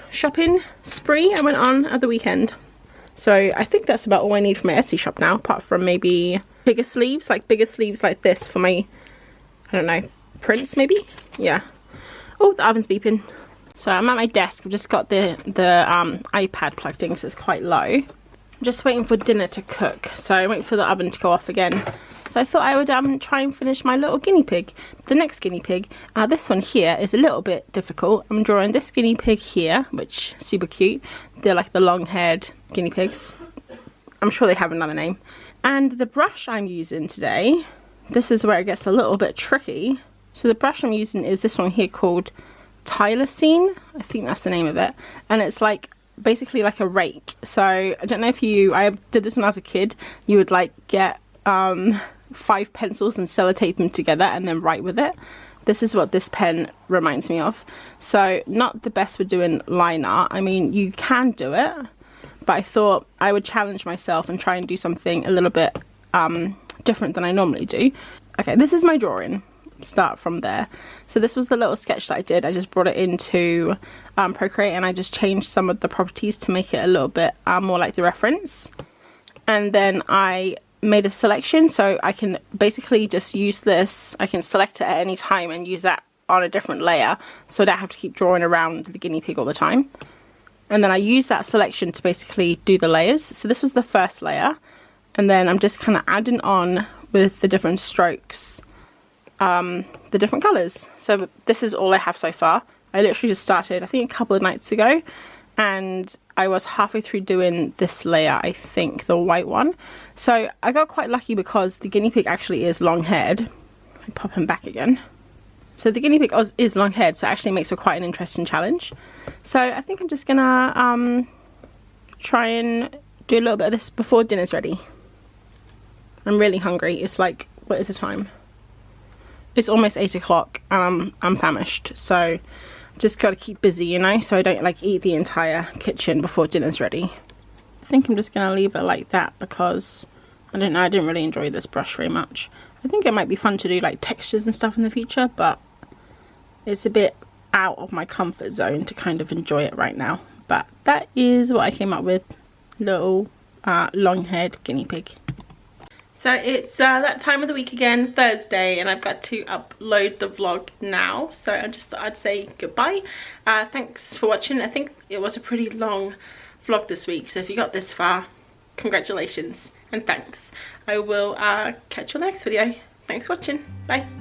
shopping spree I went on at the weekend. So I think that's about all I need for my Etsy shop now, apart from maybe bigger sleeves like this for my, I don't know, prints maybe. Yeah. Oh, the oven's beeping. So I'm at my desk. I've just got the iPad plugged in because it's quite low. I'm just waiting for dinner to cook, so I'm waiting for the oven to go off again. So I thought I would try and finish my little guinea pig. The next guinea pig, this one here is a little bit difficult. I'm drawing this guinea pig here, which is super cute. They're like the long-haired guinea pigs. I'm sure they have another name. And the brush I'm using today, this is where it gets a little bit tricky. So the brush I'm using is this one here called Finalizing. I think that's the name of it. And it's like basically like a rake. So I don't know if I did this when I was a kid. You would like get 5 pencils and sellotape them together and then write with it. This is what this pen reminds me of. So not the best for doing line art. I mean, you can do it, but I thought I would challenge myself and try and do something a little bit different than I normally do. Okay, this is my drawing. Start from there. So this was the little sketch that I did. I just brought it into Procreate, and I just changed some of the properties to make it a little bit more like the reference. And then I made a selection, so I can basically just use this. I can select it at any time and use that on a different layer, so I don't have to keep drawing around the guinea pig all the time. And then I use that selection to basically do the layers. So this was the first layer, and then I'm just kind of adding on with the different strokes the different colors. So this is all I have so far. I literally just started, I think, a couple of nights ago, and I was halfway through doing this layer, I think, the white one. So I got quite lucky because the guinea pig actually is long haired. I pop him back again. So the guinea pig is long haired, so it actually makes for quite an interesting challenge. So I think I'm just gonna try and do a little bit of this before dinner's ready. I'm really hungry. It's like, what is the time? It's almost 8 o'clock and I'm famished, so just gotta keep busy, you know, so I don't like eat the entire kitchen before dinner's ready. I think I'm just gonna leave it like that because I don't know, I didn't really enjoy this brush very much. I think it might be fun to do like textures and stuff in the future, but it's a bit out of my comfort zone to kind of enjoy it right now. But that is what I came up with. Little long-haired guinea pig. So it's that time of the week again, Thursday, and I've got to upload the vlog now. So I just thought I'd say goodbye. Thanks for watching. I think it was a pretty long vlog this week, so if you got this far, congratulations and thanks. I will catch you on the next video. Thanks for watching. Bye.